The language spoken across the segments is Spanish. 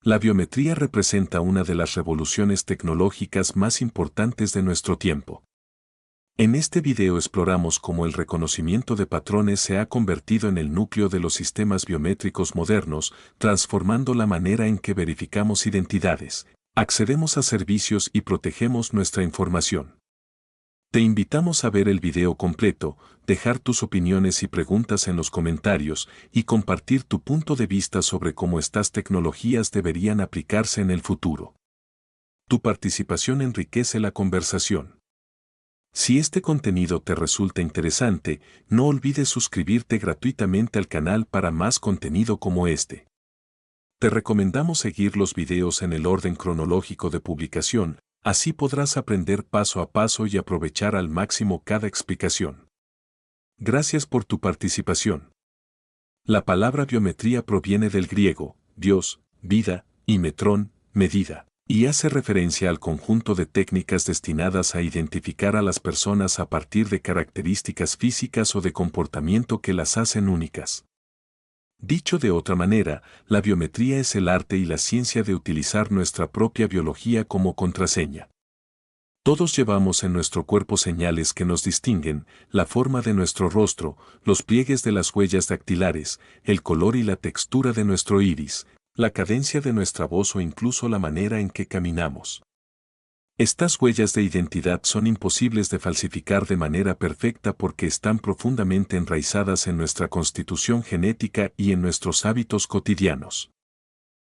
La biometría representa una de las revoluciones tecnológicas más importantes de nuestro tiempo. En este video exploramos cómo el reconocimiento de patrones se ha convertido en el núcleo de los sistemas biométricos modernos, transformando la manera en que verificamos identidades, accedemos a servicios y protegemos nuestra información. Te invitamos a ver el video completo, dejar tus opiniones y preguntas en los comentarios y compartir tu punto de vista sobre cómo estas tecnologías deberían aplicarse en el futuro. Tu participación enriquece la conversación. Si este contenido te resulta interesante, no olvides suscribirte gratuitamente al canal para más contenido como este. Te recomendamos seguir los videos en el orden cronológico de publicación, así podrás aprender paso a paso y aprovechar al máximo cada explicación. Gracias por tu participación. La palabra biometría proviene del griego, bios, vida, y metrón, medida, y hace referencia al conjunto de técnicas destinadas a identificar a las personas a partir de características físicas o de comportamiento que las hacen únicas. Dicho de otra manera, la biometría es el arte y la ciencia de utilizar nuestra propia biología como contraseña. Todos llevamos en nuestro cuerpo señales que nos distinguen, la forma de nuestro rostro, los pliegues de las huellas dactilares, el color y la textura de nuestro iris, la cadencia de nuestra voz o incluso la manera en que caminamos. Estas huellas de identidad son imposibles de falsificar de manera perfecta porque están profundamente enraizadas en nuestra constitución genética y en nuestros hábitos cotidianos.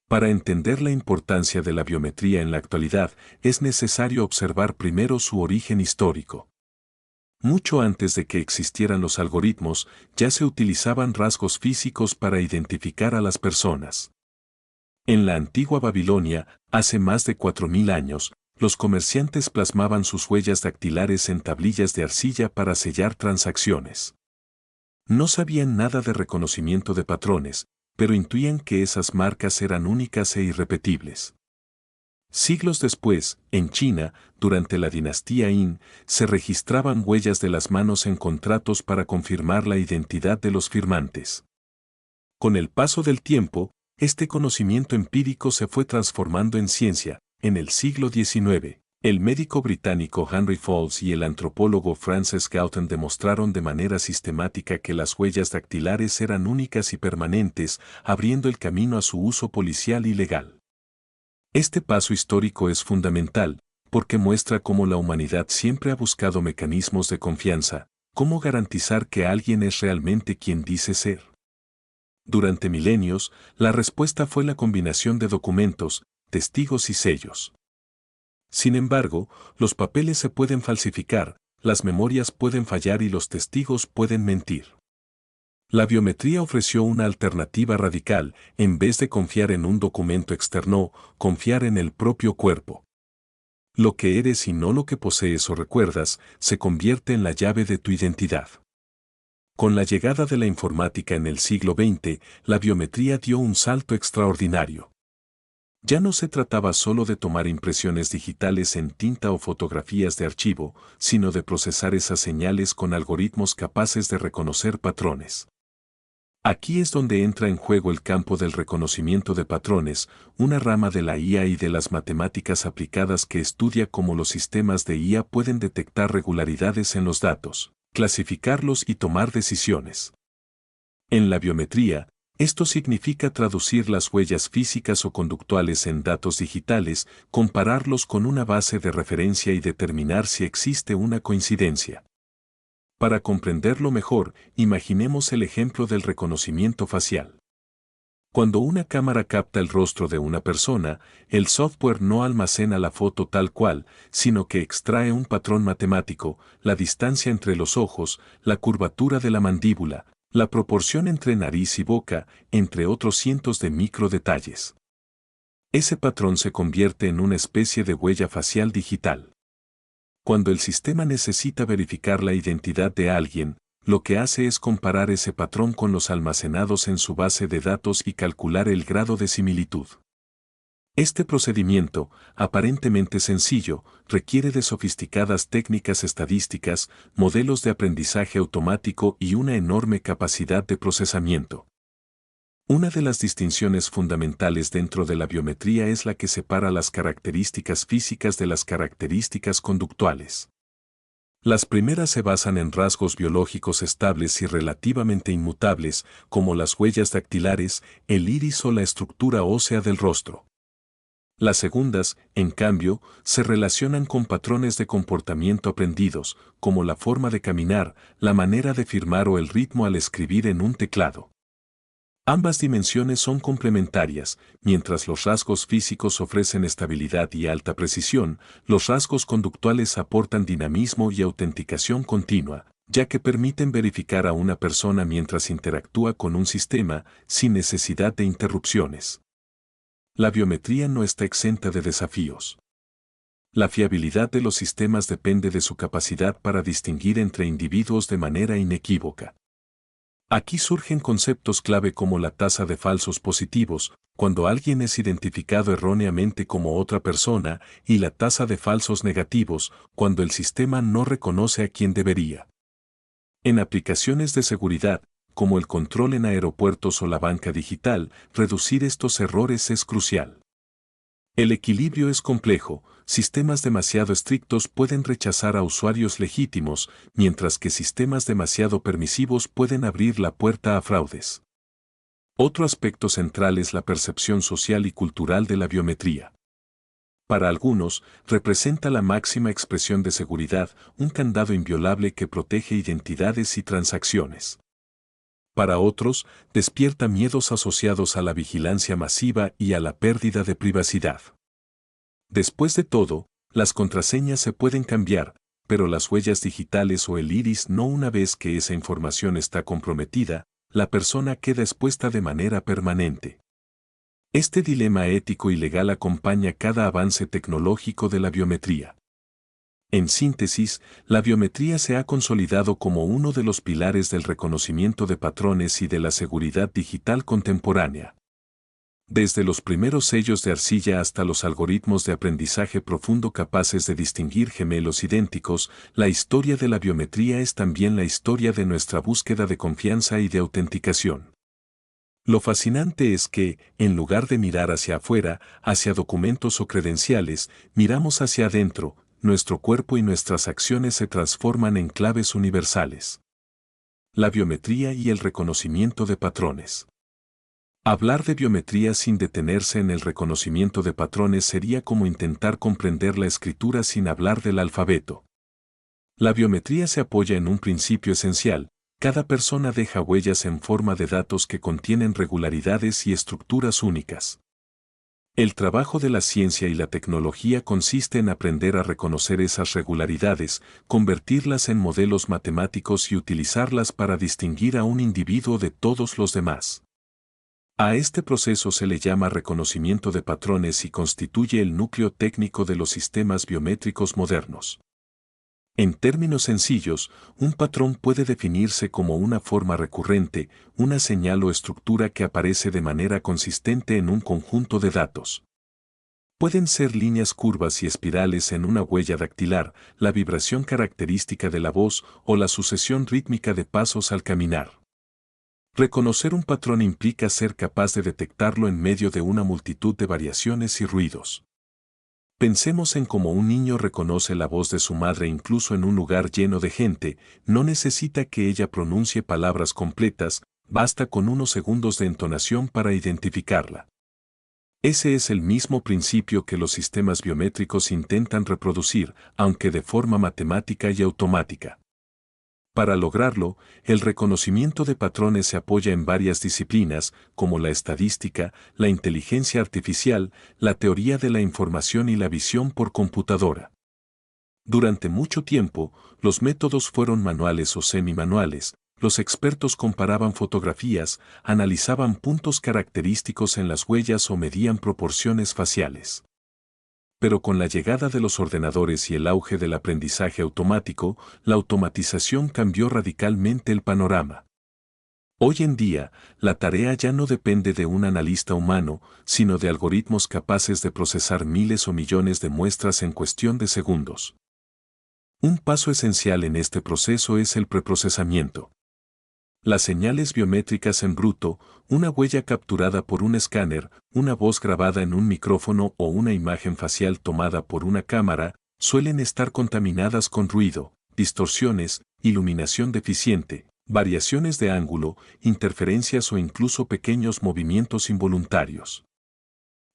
Para entender la importancia de la biometría en la actualidad, es necesario observar primero su origen histórico. Mucho antes de que existieran los algoritmos, ya se utilizaban rasgos físicos para identificar a las personas. En la antigua Babilonia, hace más de 4000 años, los comerciantes plasmaban sus huellas dactilares en tablillas de arcilla para sellar transacciones. No sabían nada de reconocimiento de patrones, pero intuían que esas marcas eran únicas e irrepetibles. Siglos después, en China, durante la dinastía Qin, se registraban huellas de las manos en contratos para confirmar la identidad de los firmantes. Con el paso del tiempo, este conocimiento empírico se fue transformando en ciencia. En el siglo XIX, el médico británico Henry Folles y el antropólogo Francis Galton demostraron de manera sistemática que las huellas dactilares eran únicas y permanentes, abriendo el camino a su uso policial y legal. Este paso histórico es fundamental, porque muestra cómo la humanidad siempre ha buscado mecanismos de confianza, cómo garantizar que alguien es realmente quien dice ser. Durante milenios, la respuesta fue la combinación de documentos, testigos y sellos. Sin embargo, los papeles se pueden falsificar, las memorias pueden fallar y los testigos pueden mentir. La biometría ofreció una alternativa radical, en vez de confiar en un documento externo, confiar en el propio cuerpo. Lo que eres y no lo que posees o recuerdas, se convierte en la llave de tu identidad. Con la llegada de la informática en el siglo XX, la biometría dio un salto extraordinario. Ya no se trataba solo de tomar impresiones digitales en tinta o fotografías de archivo, sino de procesar esas señales con algoritmos capaces de reconocer patrones. Aquí es donde entra en juego el campo del reconocimiento de patrones, una rama de la IA y de las matemáticas aplicadas que estudia cómo los sistemas de IA pueden detectar regularidades en los datos, clasificarlos y tomar decisiones. En la biometría, esto significa traducir las huellas físicas o conductuales en datos digitales, compararlos con una base de referencia y determinar si existe una coincidencia. Para comprenderlo mejor, imaginemos el ejemplo del reconocimiento facial. Cuando una cámara capta el rostro de una persona, el software no almacena la foto tal cual, sino que extrae un patrón matemático, la distancia entre los ojos, la curvatura de la mandíbula, la proporción entre nariz y boca, entre otros cientos de microdetalles. Ese patrón se convierte en una especie de huella facial digital. Cuando el sistema necesita verificar la identidad de alguien, lo que hace es comparar ese patrón con los almacenados en su base de datos y calcular el grado de similitud. Este procedimiento, aparentemente sencillo, requiere de sofisticadas técnicas estadísticas, modelos de aprendizaje automático y una enorme capacidad de procesamiento. Una de las distinciones fundamentales dentro de la biometría es la que separa las características físicas de las características conductuales. Las primeras se basan en rasgos biológicos estables y relativamente inmutables, como las huellas dactilares, el iris o la estructura ósea del rostro. Las segundas, en cambio, se relacionan con patrones de comportamiento aprendidos, como la forma de caminar, la manera de firmar o el ritmo al escribir en un teclado. Ambas dimensiones son complementarias, mientras los rasgos físicos ofrecen estabilidad y alta precisión, los rasgos conductuales aportan dinamismo y autenticación continua, ya que permiten verificar a una persona mientras interactúa con un sistema, sin necesidad de interrupciones. La biometría no está exenta de desafíos. La fiabilidad de los sistemas depende de su capacidad para distinguir entre individuos de manera inequívoca. Aquí surgen conceptos clave como la tasa de falsos positivos, cuando alguien es identificado erróneamente como otra persona, y la tasa de falsos negativos, cuando el sistema no reconoce a quien debería. En aplicaciones de seguridad, como el control en aeropuertos o la banca digital, reducir estos errores es crucial. El equilibrio es complejo, sistemas demasiado estrictos pueden rechazar a usuarios legítimos, mientras que sistemas demasiado permisivos pueden abrir la puerta a fraudes. Otro aspecto central es la percepción social y cultural de la biometría. Para algunos, representa la máxima expresión de seguridad, un candado inviolable que protege identidades y transacciones. Para otros, despierta miedos asociados a la vigilancia masiva y a la pérdida de privacidad. Después de todo, las contraseñas se pueden cambiar, pero las huellas digitales o el iris no. Una vez que esa información está comprometida, la persona queda expuesta de manera permanente. Este dilema ético y legal acompaña cada avance tecnológico de la biometría. En síntesis, la biometría se ha consolidado como uno de los pilares del reconocimiento de patrones y de la seguridad digital contemporánea. Desde los primeros sellos de arcilla hasta los algoritmos de aprendizaje profundo capaces de distinguir gemelos idénticos, la historia de la biometría es también la historia de nuestra búsqueda de confianza y de autenticación. Lo fascinante es que, en lugar de mirar hacia afuera, hacia documentos o credenciales, miramos hacia adentro. Nuestro cuerpo y nuestras acciones se transforman en claves universales. La biometría y el reconocimiento de patrones. Hablar de biometría sin detenerse en el reconocimiento de patrones sería como intentar comprender la escritura sin hablar del alfabeto. La biometría se apoya en un principio esencial: cada persona deja huellas en forma de datos que contienen regularidades y estructuras únicas. El trabajo de la ciencia y la tecnología consiste en aprender a reconocer esas regularidades, convertirlas en modelos matemáticos y utilizarlas para distinguir a un individuo de todos los demás. A este proceso se le llama reconocimiento de patrones y constituye el núcleo técnico de los sistemas biométricos modernos. En términos sencillos, un patrón puede definirse como una forma recurrente, una señal o estructura que aparece de manera consistente en un conjunto de datos. Pueden ser líneas curvas y espirales en una huella dactilar, la vibración característica de la voz o la sucesión rítmica de pasos al caminar. Reconocer un patrón implica ser capaz de detectarlo en medio de una multitud de variaciones y ruidos. Pensemos en cómo un niño reconoce la voz de su madre incluso en un lugar lleno de gente. No necesita que ella pronuncie palabras completas, basta con unos segundos de entonación para identificarla. Ese es el mismo principio que los sistemas biométricos intentan reproducir, aunque de forma matemática y automática. Para lograrlo, el reconocimiento de patrones se apoya en varias disciplinas, como la estadística, la inteligencia artificial, la teoría de la información y la visión por computadora. Durante mucho tiempo, los métodos fueron manuales o semi-manuales. Los expertos comparaban fotografías, analizaban puntos característicos en las huellas o medían proporciones faciales. Pero con la llegada de los ordenadores y el auge del aprendizaje automático, la automatización cambió radicalmente el panorama. Hoy en día, la tarea ya no depende de un analista humano, sino de algoritmos capaces de procesar miles o millones de muestras en cuestión de segundos. Un paso esencial en este proceso es el preprocesamiento. Las señales biométricas en bruto, una huella capturada por un escáner, una voz grabada en un micrófono o una imagen facial tomada por una cámara, suelen estar contaminadas con ruido, distorsiones, iluminación deficiente, variaciones de ángulo, interferencias o incluso pequeños movimientos involuntarios.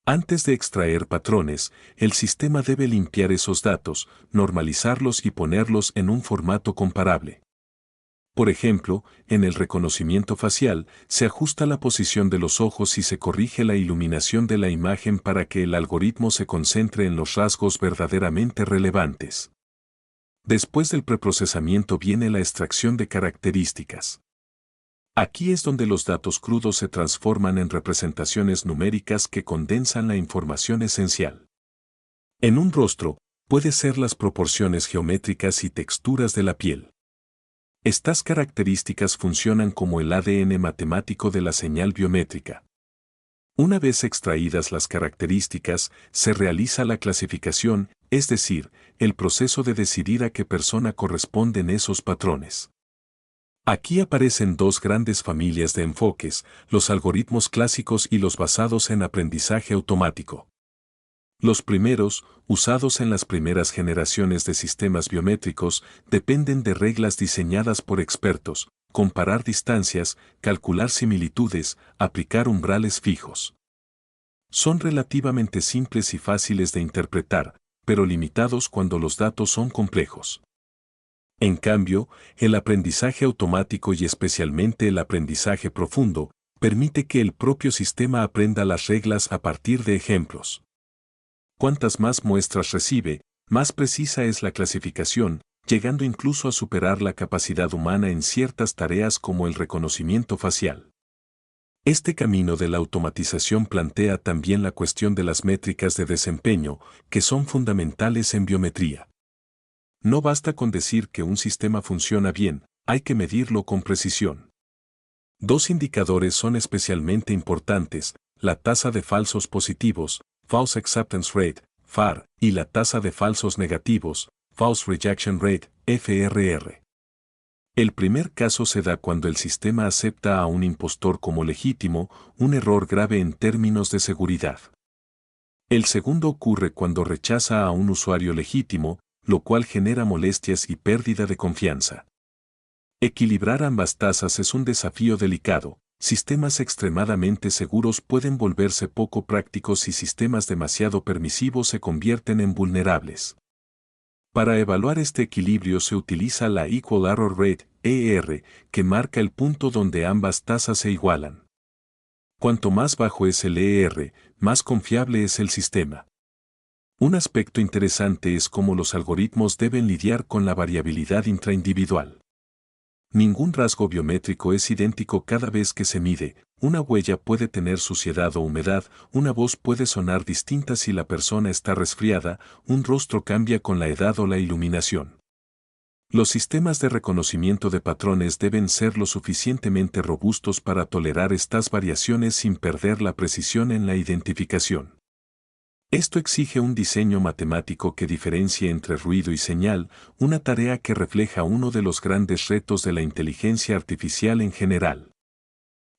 Antes de extraer patrones, el sistema debe limpiar esos datos, normalizarlos y ponerlos en un formato comparable. Por ejemplo, en el reconocimiento facial, se ajusta la posición de los ojos y se corrige la iluminación de la imagen para que el algoritmo se concentre en los rasgos verdaderamente relevantes. Después del preprocesamiento viene la extracción de características. Aquí es donde los datos crudos se transforman en representaciones numéricas que condensan la información esencial. En un rostro, puede ser las proporciones geométricas y texturas de la piel. Estas características funcionan como el ADN matemático de la señal biométrica. Una vez extraídas las características, se realiza la clasificación, es decir, el proceso de decidir a qué persona corresponden esos patrones. Aquí aparecen dos grandes familias de enfoques, los algoritmos clásicos y los basados en aprendizaje automático. Los primeros, usados en las primeras generaciones de sistemas biométricos, dependen de reglas diseñadas por expertos, comparar distancias, calcular similitudes, aplicar umbrales fijos. Son relativamente simples y fáciles de interpretar, pero limitados cuando los datos son complejos. En cambio, el aprendizaje automático y especialmente el aprendizaje profundo, permite que el propio sistema aprenda las reglas a partir de ejemplos. Cuantas más muestras recibe, más precisa es la clasificación, llegando incluso a superar la capacidad humana en ciertas tareas como el reconocimiento facial. Este camino de la automatización plantea también la cuestión de las métricas de desempeño, que son fundamentales en biometría. No basta con decir que un sistema funciona bien, hay que medirlo con precisión. Dos indicadores son especialmente importantes, la tasa de falsos positivos, False Acceptance Rate, FAR, y la tasa de falsos negativos, False Rejection Rate, FRR. El primer caso se da cuando el sistema acepta a un impostor como legítimo, un error grave en términos de seguridad. El segundo ocurre cuando rechaza a un usuario legítimo, lo cual genera molestias y pérdida de confianza. Equilibrar ambas tasas es un desafío delicado. Sistemas extremadamente seguros pueden volverse poco prácticos y sistemas demasiado permisivos se convierten en vulnerables. Para evaluar este equilibrio se utiliza la Equal Error Rate, ER, que marca el punto donde ambas tasas se igualan. Cuanto más bajo es el ER, más confiable es el sistema. Un aspecto interesante es cómo los algoritmos deben lidiar con la variabilidad intraindividual. Ningún rasgo biométrico es idéntico cada vez que se mide, una huella puede tener suciedad o humedad, una voz puede sonar distinta si la persona está resfriada, un rostro cambia con la edad o la iluminación. Los sistemas de reconocimiento de patrones deben ser lo suficientemente robustos para tolerar estas variaciones sin perder la precisión en la identificación. Esto exige un diseño matemático que diferencie entre ruido y señal, una tarea que refleja uno de los grandes retos de la inteligencia artificial en general.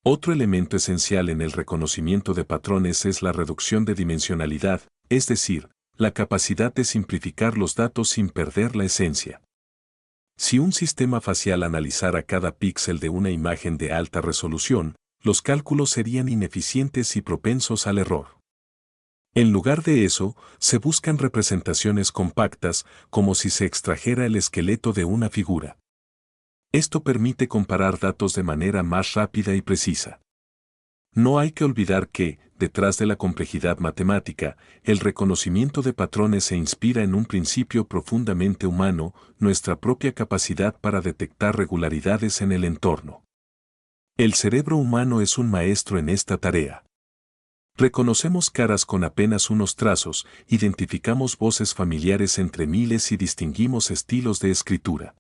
Otro elemento esencial en el reconocimiento de patrones es la reducción de dimensionalidad, es decir, la capacidad de simplificar los datos sin perder la esencia. Si un sistema facial analizara cada píxel de una imagen de alta resolución, los cálculos serían ineficientes y propensos al error. En lugar de eso, se buscan representaciones compactas, como si se extrajera el esqueleto de una figura. Esto permite comparar datos de manera más rápida y precisa. No hay que olvidar que, detrás de la complejidad matemática, el reconocimiento de patrones se inspira en un principio profundamente humano, nuestra propia capacidad para detectar regularidades en el entorno. El cerebro humano es un maestro en esta tarea. Reconocemos caras con apenas unos trazos, identificamos voces familiares entre miles y distinguimos estilos de escritura.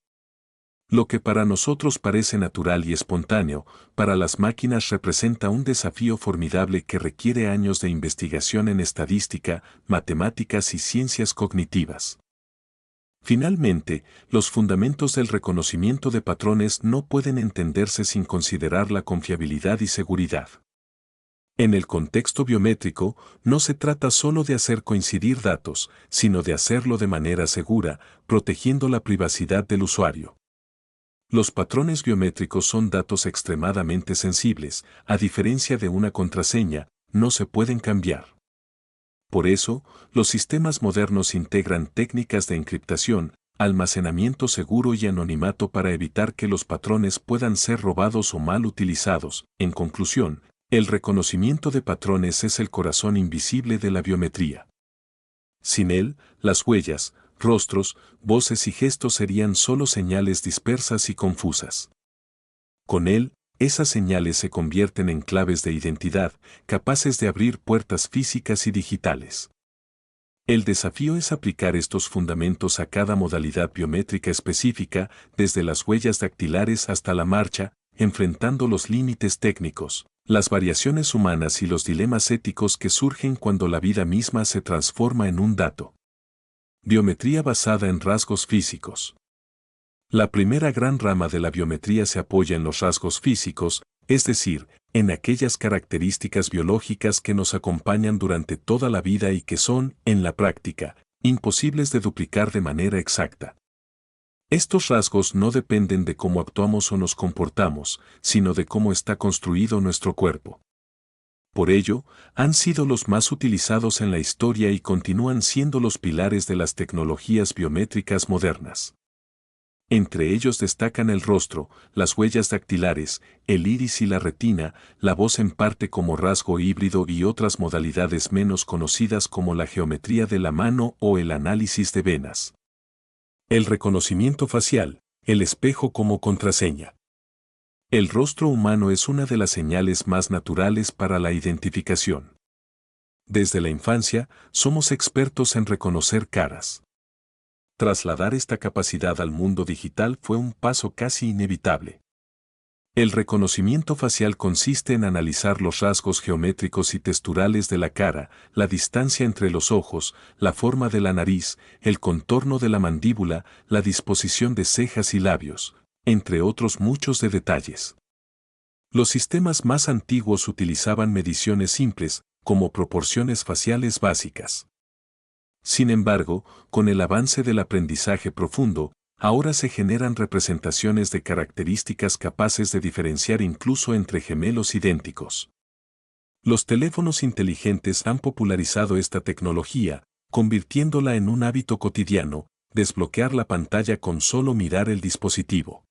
Lo que para nosotros parece natural y espontáneo, para las máquinas representa un desafío formidable que requiere años de investigación en estadística, matemáticas y ciencias cognitivas. Finalmente, los fundamentos del reconocimiento de patrones no pueden entenderse sin considerar la confiabilidad y seguridad. En el contexto biométrico, no se trata solo de hacer coincidir datos, sino de hacerlo de manera segura, protegiendo la privacidad del usuario. Los patrones biométricos son datos extremadamente sensibles, a diferencia de una contraseña, no se pueden cambiar. Por eso, los sistemas modernos integran técnicas de encriptación, almacenamiento seguro y anonimato para evitar que los patrones puedan ser robados o mal utilizados. En conclusión, el reconocimiento de patrones es el corazón invisible de la biometría. Sin él, las huellas, rostros, voces y gestos serían solo señales dispersas y confusas. Con él, esas señales se convierten en claves de identidad, capaces de abrir puertas físicas y digitales. El desafío es aplicar estos fundamentos a cada modalidad biométrica específica, desde las huellas dactilares hasta la marcha, enfrentando los límites técnicos, las variaciones humanas y los dilemas éticos que surgen cuando la vida misma se transforma en un dato. Biometría basada en rasgos físicos. La primera gran rama de la biometría se apoya en los rasgos físicos, es decir, en aquellas características biológicas que nos acompañan durante toda la vida y que son, en la práctica, imposibles de duplicar de manera exacta. Estos rasgos no dependen de cómo actuamos o nos comportamos, sino de cómo está construido nuestro cuerpo. Por ello, han sido los más utilizados en la historia y continúan siendo los pilares de las tecnologías biométricas modernas. Entre ellos destacan el rostro, las huellas dactilares, el iris y la retina, la voz en parte como rasgo híbrido y otras modalidades menos conocidas como la geometría de la mano o el análisis de venas. El reconocimiento facial, el espejo como contraseña. El rostro humano es una de las señales más naturales para la identificación. Desde la infancia, somos expertos en reconocer caras. Trasladar esta capacidad al mundo digital fue un paso casi inevitable. El reconocimiento facial consiste en analizar los rasgos geométricos y texturales de la cara, la distancia entre los ojos, la forma de la nariz, el contorno de la mandíbula, la disposición de cejas y labios, entre otros muchos de detalles. Los sistemas más antiguos utilizaban mediciones simples, como proporciones faciales básicas. Sin embargo, con el avance del aprendizaje profundo, ahora se generan representaciones de características capaces de diferenciar incluso entre gemelos idénticos. Los teléfonos inteligentes han popularizado esta tecnología, convirtiéndola en un hábito cotidiano, desbloquear la pantalla con solo mirar el dispositivo.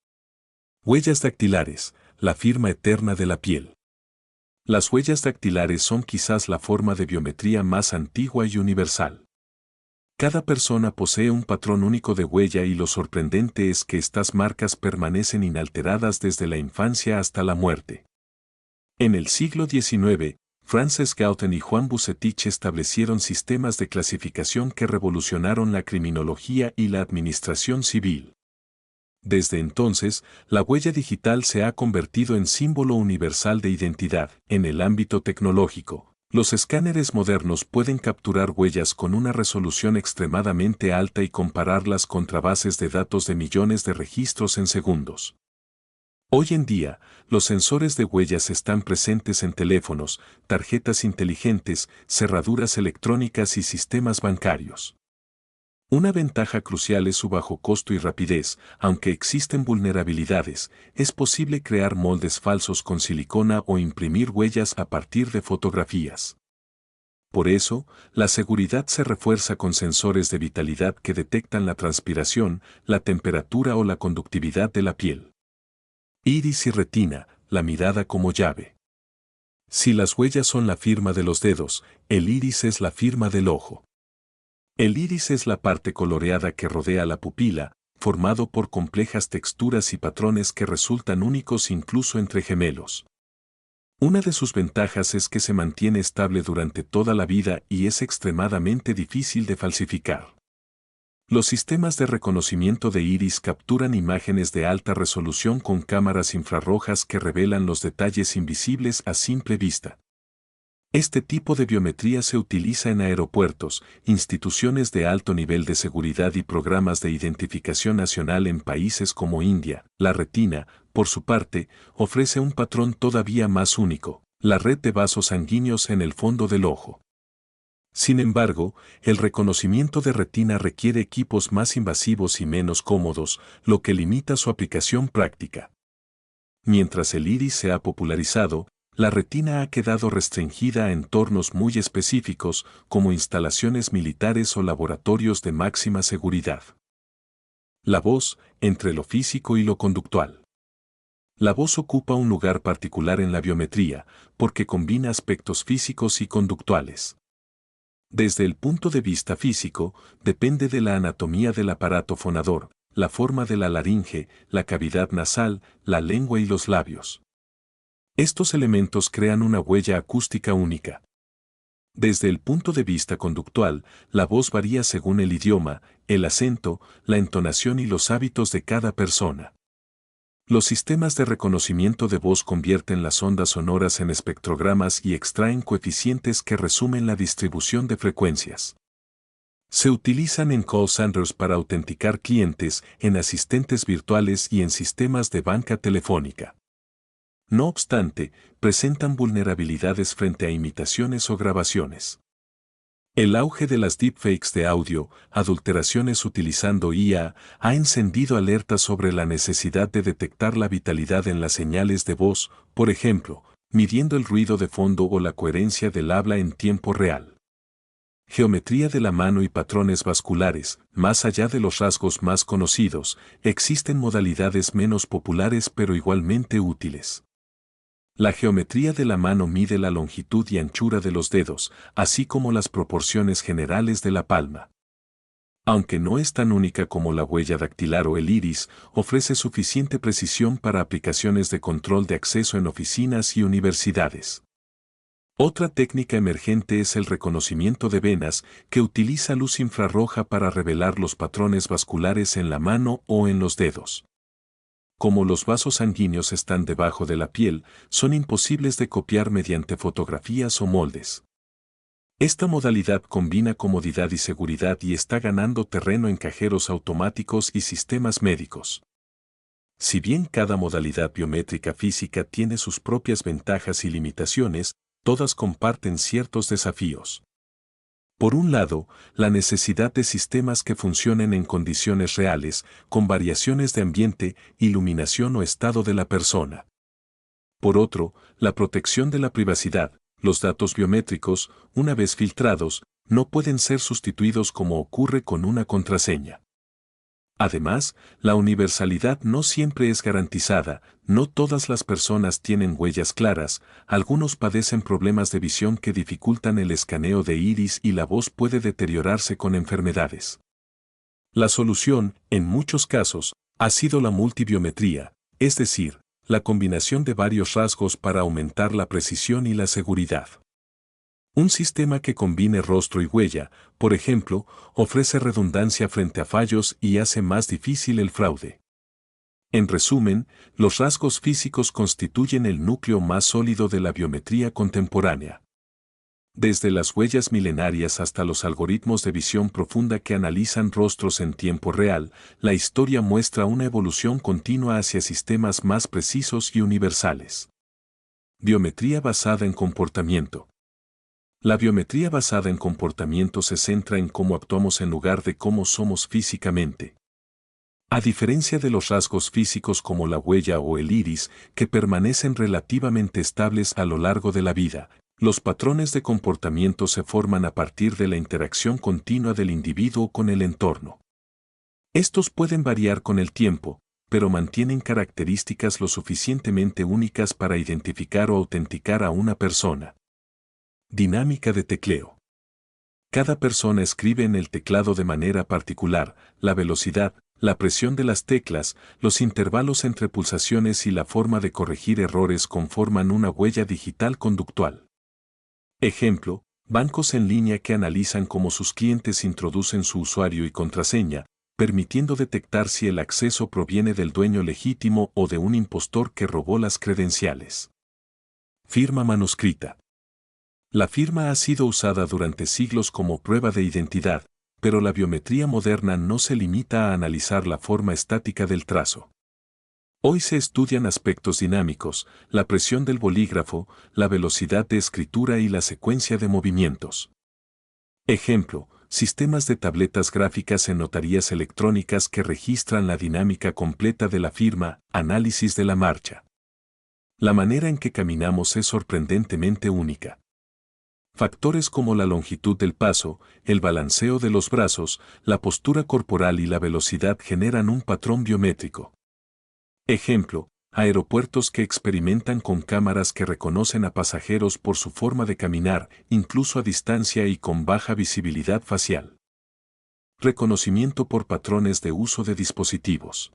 Huellas dactilares, la firma eterna de la piel. Las huellas dactilares son quizás la forma de biometría más antigua y universal. Cada persona posee un patrón único de huella y lo sorprendente es que estas marcas permanecen inalteradas desde la infancia hasta la muerte. En el siglo XIX, Frances Galton y Juan Bucetich establecieron sistemas de clasificación que revolucionaron la criminología y la administración civil. Desde entonces, la huella digital se ha convertido en símbolo universal de identidad. En el ámbito tecnológico, los escáneres modernos pueden capturar huellas con una resolución extremadamente alta y compararlas contra bases de datos de millones de registros en segundos. Hoy en día, los sensores de huellas están presentes en teléfonos, tarjetas inteligentes, cerraduras electrónicas y sistemas bancarios. Una ventaja crucial es su bajo costo y rapidez. Aunque existen vulnerabilidades, es posible crear moldes falsos con silicona o imprimir huellas a partir de fotografías. Por eso, la seguridad se refuerza con sensores de vitalidad que detectan la transpiración, la temperatura o la conductividad de la piel. Iris y retina, la mirada como llave. Si las huellas son la firma de los dedos, el iris es la firma del ojo. El iris es la parte coloreada que rodea la pupila, formado por complejas texturas y patrones que resultan únicos incluso entre gemelos. Una de sus ventajas es que se mantiene estable durante toda la vida y es extremadamente difícil de falsificar. Los sistemas de reconocimiento de iris capturan imágenes de alta resolución con cámaras infrarrojas que revelan los detalles invisibles a simple vista. Este tipo de biometría se utiliza en aeropuertos, instituciones de alto nivel de seguridad y programas de identificación nacional en países como India. La retina, por su parte, ofrece un patrón todavía más único, la red de vasos sanguíneos en el fondo del ojo. Sin embargo, el reconocimiento de retina requiere equipos más invasivos y menos cómodos, lo que limita su aplicación práctica. Mientras el iris se ha popularizado, la retina ha quedado restringida a entornos muy específicos, como instalaciones militares o laboratorios de máxima seguridad. La voz, entre lo físico y lo conductual. La voz ocupa un lugar particular en la biometría, porque combina aspectos físicos y conductuales. Desde el punto de vista físico, depende de la anatomía del aparato fonador, la forma de la laringe, la cavidad nasal, la lengua y los labios. Estos elementos crean una huella acústica única. Desde el punto de vista conductual, la voz varía según el idioma, el acento, la entonación y los hábitos de cada persona. Los sistemas de reconocimiento de voz convierten las ondas sonoras en espectrogramas y extraen coeficientes que resumen la distribución de frecuencias. Se utilizan en call centers para autenticar clientes, en asistentes virtuales y en sistemas de banca telefónica. No obstante, presentan vulnerabilidades frente a imitaciones o grabaciones. El auge de las deepfakes de audio, adulteraciones utilizando IA, ha encendido alertas sobre la necesidad de detectar la vitalidad en las señales de voz, por ejemplo, midiendo el ruido de fondo o la coherencia del habla en tiempo real. Geometría de la mano y patrones vasculares. Más allá de los rasgos más conocidos, existen modalidades menos populares pero igualmente útiles. La geometría de la mano mide la longitud y anchura de los dedos, así como las proporciones generales de la palma. Aunque no es tan única como la huella dactilar o el iris, ofrece suficiente precisión para aplicaciones de control de acceso en oficinas y universidades. Otra técnica emergente es el reconocimiento de venas, que utiliza luz infrarroja para revelar los patrones vasculares en la mano o en los dedos. Como los vasos sanguíneos están debajo de la piel, son imposibles de copiar mediante fotografías o moldes. Esta modalidad combina comodidad y seguridad y está ganando terreno en cajeros automáticos y sistemas médicos. Si bien cada modalidad biométrica física tiene sus propias ventajas y limitaciones, todas comparten ciertos desafíos. Por un lado, la necesidad de sistemas que funcionen en condiciones reales, con variaciones de ambiente, iluminación o estado de la persona. Por otro, la protección de la privacidad. Los datos biométricos, una vez filtrados, no pueden ser sustituidos como ocurre con una contraseña. Además, la universalidad no siempre es garantizada, no todas las personas tienen huellas claras, algunos padecen problemas de visión que dificultan el escaneo de iris y la voz puede deteriorarse con enfermedades. La solución, en muchos casos, ha sido la multibiometría, es decir, la combinación de varios rasgos para aumentar la precisión y la seguridad. Un sistema que combine rostro y huella, por ejemplo, ofrece redundancia frente a fallos y hace más difícil el fraude. En resumen, los rasgos físicos constituyen el núcleo más sólido de la biometría contemporánea. Desde las huellas milenarias hasta los algoritmos de visión profunda que analizan rostros en tiempo real, la historia muestra una evolución continua hacia sistemas más precisos y universales. Biometría basada en comportamiento. La biometría basada en comportamiento se centra en cómo actuamos en lugar de cómo somos físicamente. A diferencia de los rasgos físicos como la huella o el iris, que permanecen relativamente estables a lo largo de la vida, los patrones de comportamiento se forman a partir de la interacción continua del individuo con el entorno. Estos pueden variar con el tiempo, pero mantienen características lo suficientemente únicas para identificar o autenticar a una persona. Dinámica de tecleo. Cada persona escribe en el teclado de manera particular. La velocidad, la presión de las teclas, los intervalos entre pulsaciones y la forma de corregir errores conforman una huella digital conductual. Ejemplo, bancos en línea que analizan cómo sus clientes introducen su usuario y contraseña, permitiendo detectar si el acceso proviene del dueño legítimo o de un impostor que robó las credenciales. Firma manuscrita. La firma ha sido usada durante siglos como prueba de identidad, pero la biometría moderna no se limita a analizar la forma estática del trazo. Hoy se estudian aspectos dinámicos, la presión del bolígrafo, la velocidad de escritura y la secuencia de movimientos. Ejemplo, sistemas de tabletas gráficas en notarías electrónicas que registran la dinámica completa de la firma, análisis de la marcha. La manera en que caminamos es sorprendentemente única. Factores como la longitud del paso, el balanceo de los brazos, la postura corporal y la velocidad generan un patrón biométrico. Ejemplo, aeropuertos que experimentan con cámaras que reconocen a pasajeros por su forma de caminar, incluso a distancia y con baja visibilidad facial. Reconocimiento por patrones de uso de dispositivos.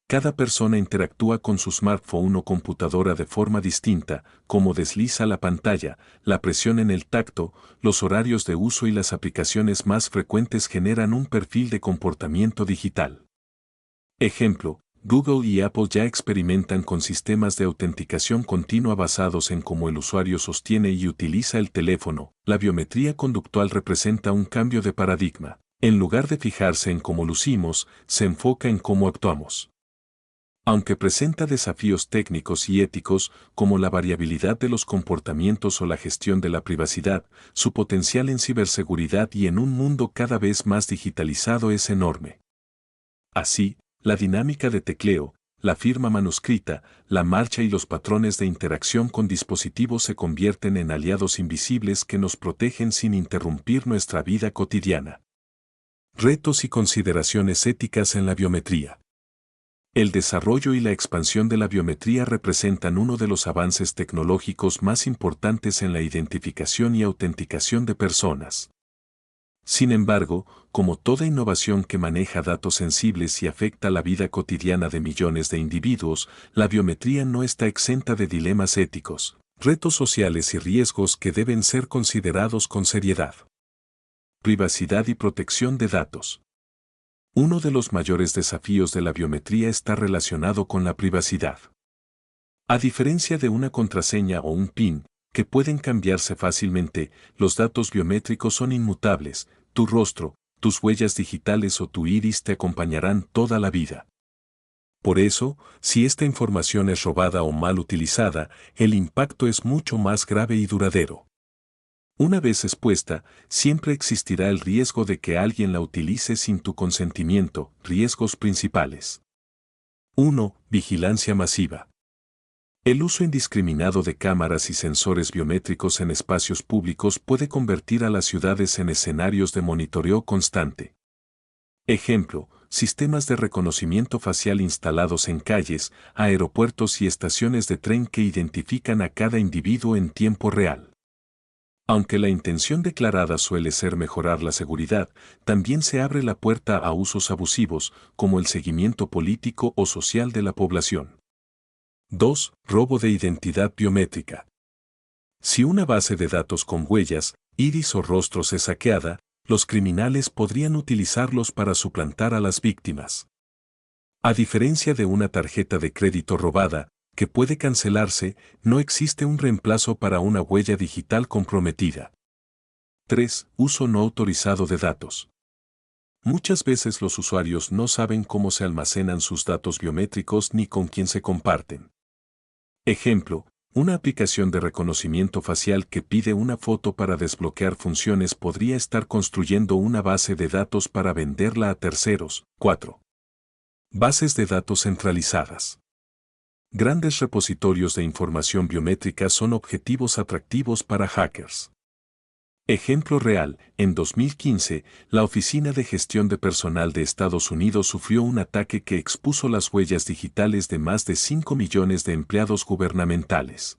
Cada persona interactúa con su smartphone o computadora de forma distinta, como desliza la pantalla, la presión en el tacto, los horarios de uso y las aplicaciones más frecuentes generan un perfil de comportamiento digital. Ejemplo, Google y Apple ya experimentan con sistemas de autenticación continua basados en cómo el usuario sostiene y utiliza el teléfono. La biometría conductual representa un cambio de paradigma. En lugar de fijarse en cómo lucimos, se enfoca en cómo actuamos. Aunque presenta desafíos técnicos y éticos, como la variabilidad de los comportamientos o la gestión de la privacidad, su potencial en ciberseguridad y en un mundo cada vez más digitalizado es enorme. Así, la dinámica de tecleo, la firma manuscrita, la marcha y los patrones de interacción con dispositivos se convierten en aliados invisibles que nos protegen sin interrumpir nuestra vida cotidiana. Retos y consideraciones éticas en la biometría. El desarrollo y la expansión de la biometría representan uno de los avances tecnológicos más importantes en la identificación y autenticación de personas. Sin embargo, como toda innovación que maneja datos sensibles y afecta la vida cotidiana de millones de individuos, la biometría no está exenta de dilemas éticos, retos sociales y riesgos que deben ser considerados con seriedad. Privacidad y protección de datos. Uno de los mayores desafíos de la biometría está relacionado con la privacidad. A diferencia de una contraseña o un PIN, que pueden cambiarse fácilmente, los datos biométricos son inmutables, tu rostro, tus huellas digitales o tu iris te acompañarán toda la vida. Por eso, si esta información es robada o mal utilizada, el impacto es mucho más grave y duradero. Una vez expuesta, siempre existirá el riesgo de que alguien la utilice sin tu consentimiento. Riesgos principales. 1. Vigilancia masiva. El uso indiscriminado de cámaras y sensores biométricos en espacios públicos puede convertir a las ciudades en escenarios de monitoreo constante. Ejemplo, sistemas de reconocimiento facial instalados en calles, aeropuertos y estaciones de tren que identifican a cada individuo en tiempo real. Aunque la intención declarada suele ser mejorar la seguridad, también se abre la puerta a usos abusivos, como el seguimiento político o social de la población. 2. Robo de identidad biométrica. Si una base de datos con huellas, iris o rostros es hackeada, los criminales podrían utilizarlos para suplantar a las víctimas. A diferencia de una tarjeta de crédito robada, que puede cancelarse, no existe un reemplazo para una huella digital comprometida. 3. Uso no autorizado de datos. Muchas veces los usuarios no saben cómo se almacenan sus datos biométricos ni con quién se comparten. Ejemplo, una aplicación de reconocimiento facial que pide una foto para desbloquear funciones podría estar construyendo una base de datos para venderla a terceros. 4. Bases de datos centralizadas. Grandes repositorios de información biométrica son objetivos atractivos para hackers. Ejemplo real, en 2015, la Oficina de Gestión de Personal de Estados Unidos sufrió un ataque que expuso las huellas digitales de más de 5 millones de empleados gubernamentales.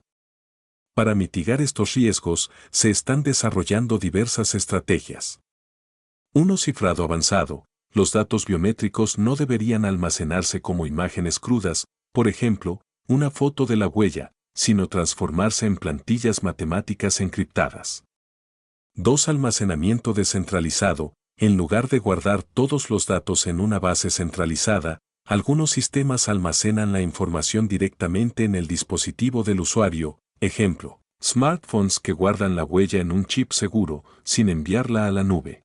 Para mitigar estos riesgos, se están desarrollando diversas estrategias. 1. Cifrado avanzado. Los datos biométricos no deberían almacenarse como imágenes crudas, por ejemplo, una foto de la huella, sino transformarse en plantillas matemáticas encriptadas. 2. Almacenamiento descentralizado. En lugar de guardar todos los datos en una base centralizada, algunos sistemas almacenan la información directamente en el dispositivo del usuario. Ejemplo, Smartphones que guardan la huella en un chip seguro, sin enviarla a la nube.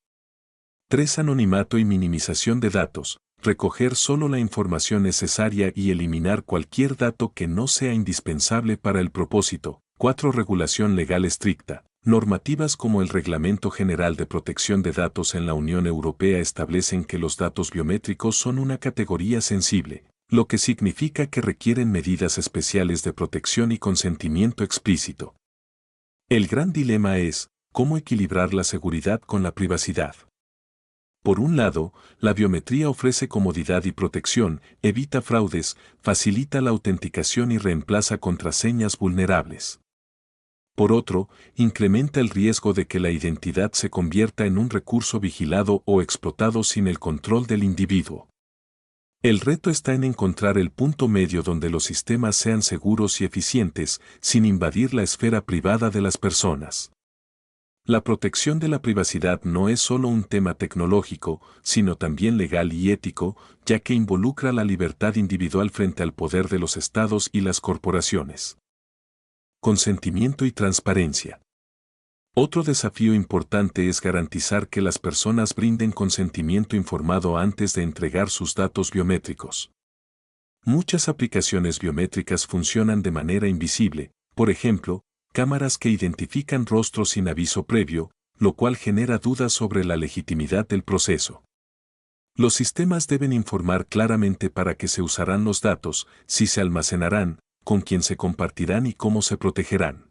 3. Anonimato y minimización de datos. Recoger solo la información necesaria y eliminar cualquier dato que no sea indispensable para el propósito. 4. Regulación legal estricta. Normativas como el Reglamento General de Protección de Datos en la Unión Europea establecen que los datos biométricos son una categoría sensible, lo que significa que requieren medidas especiales de protección y consentimiento explícito. El gran dilema es, ¿cómo equilibrar la seguridad con la privacidad? Por un lado, la biometría ofrece comodidad y protección, evita fraudes, facilita la autenticación y reemplaza contraseñas vulnerables. Por otro, incrementa el riesgo de que la identidad se convierta en un recurso vigilado o explotado sin el control del individuo. El reto está en encontrar el punto medio donde los sistemas sean seguros y eficientes, sin invadir la esfera privada de las personas. La protección de la privacidad no es solo un tema tecnológico, sino también legal y ético, ya que involucra la libertad individual frente al poder de los estados y las corporaciones. Consentimiento y transparencia. Otro desafío importante es garantizar que las personas brinden consentimiento informado antes de entregar sus datos biométricos. Muchas aplicaciones biométricas funcionan de manera invisible, por ejemplo, cámaras que identifican rostros sin aviso previo, lo cual genera dudas sobre la legitimidad del proceso. Los sistemas deben informar claramente para qué se usarán los datos, si se almacenarán, con quién se compartirán y cómo se protegerán.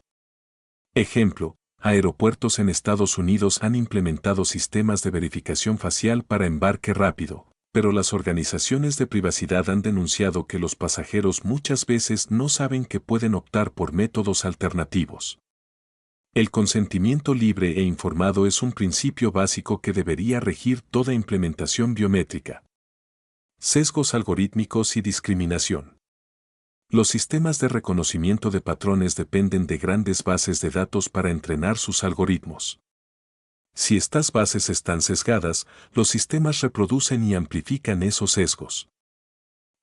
Ejemplo, aeropuertos en Estados Unidos han implementado sistemas de verificación facial para embarque rápido, pero las organizaciones de privacidad han denunciado que los pasajeros muchas veces no saben que pueden optar por métodos alternativos. El consentimiento libre e informado es un principio básico que debería regir toda implementación biométrica. Sesgos algorítmicos y discriminación. Los sistemas de reconocimiento de patrones dependen de grandes bases de datos para entrenar sus algoritmos. Si estas bases están sesgadas, los sistemas reproducen y amplifican esos sesgos.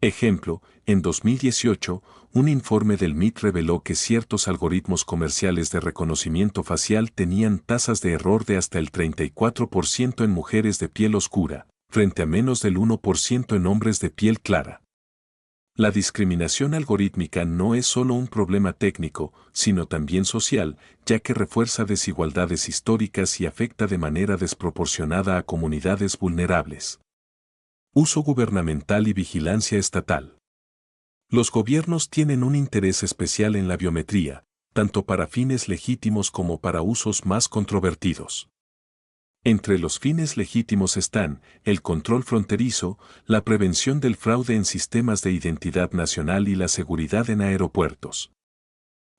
Ejemplo, en 2018, un informe del MIT reveló que ciertos algoritmos comerciales de reconocimiento facial tenían tasas de error de hasta el 34% en mujeres de piel oscura, frente a menos del 1% en hombres de piel clara. La discriminación algorítmica no es solo un problema técnico, sino también social, ya que refuerza desigualdades históricas y afecta de manera desproporcionada a comunidades vulnerables. Uso gubernamental y vigilancia estatal. Los gobiernos tienen un interés especial en la biometría, tanto para fines legítimos como para usos más controvertidos. Entre los fines legítimos están el control fronterizo, la prevención del fraude en sistemas de identidad nacional y la seguridad en aeropuertos.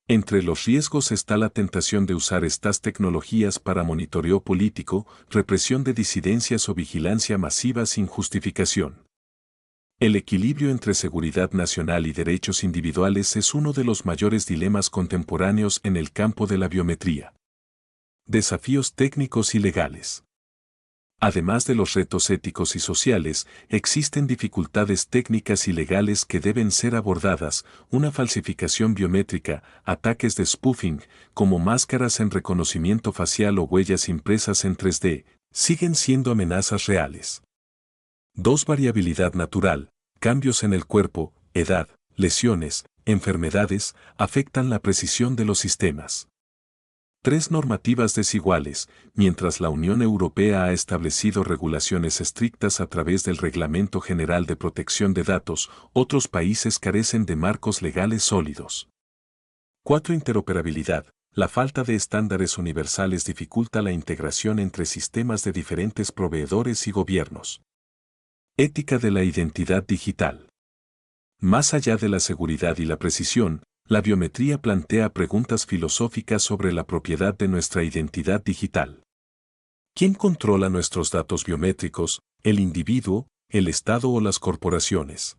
Entre los riesgos está la tentación de usar estas tecnologías para monitoreo político, represión de disidencias o vigilancia masiva sin justificación. El equilibrio entre seguridad nacional y derechos individuales es uno de los mayores dilemas contemporáneos en el campo de la biometría. Desafíos técnicos y legales. Además de los retos éticos y sociales, existen dificultades técnicas y legales que deben ser abordadas, una falsificación biométrica, ataques de spoofing, como máscaras en reconocimiento facial o huellas impresas en 3D, siguen siendo amenazas reales. 2. Variabilidad natural, cambios en el cuerpo, edad, lesiones, enfermedades, afectan la precisión de los sistemas. 3. Normativas desiguales. Mientras la Unión Europea ha establecido regulaciones estrictas a través del Reglamento General de Protección de Datos, otros países carecen de marcos legales sólidos. 4. Interoperabilidad. La falta de estándares universales dificulta la integración entre sistemas de diferentes proveedores y gobiernos. Ética de la identidad digital. Más allá de la seguridad y la precisión, la biometría plantea preguntas filosóficas sobre la propiedad de nuestra identidad digital. ¿Quién controla nuestros datos biométricos, el individuo, el Estado o las corporaciones?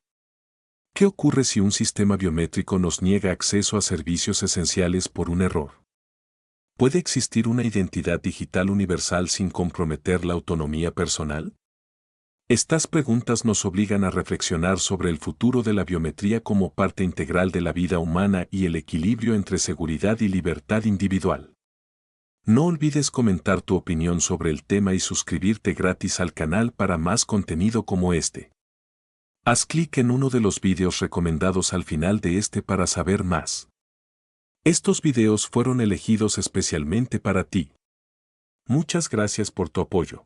¿Qué ocurre si un sistema biométrico nos niega acceso a servicios esenciales por un error? ¿Puede existir una identidad digital universal sin comprometer la autonomía personal? Estas preguntas nos obligan a reflexionar sobre el futuro de la biometría como parte integral de la vida humana y el equilibrio entre seguridad y libertad individual. No olvides comentar tu opinión sobre el tema y suscribirte gratis al canal para más contenido como este. Haz clic en uno de los vídeos recomendados al final de este para saber más. Estos videos fueron elegidos especialmente para ti. Muchas gracias por tu apoyo.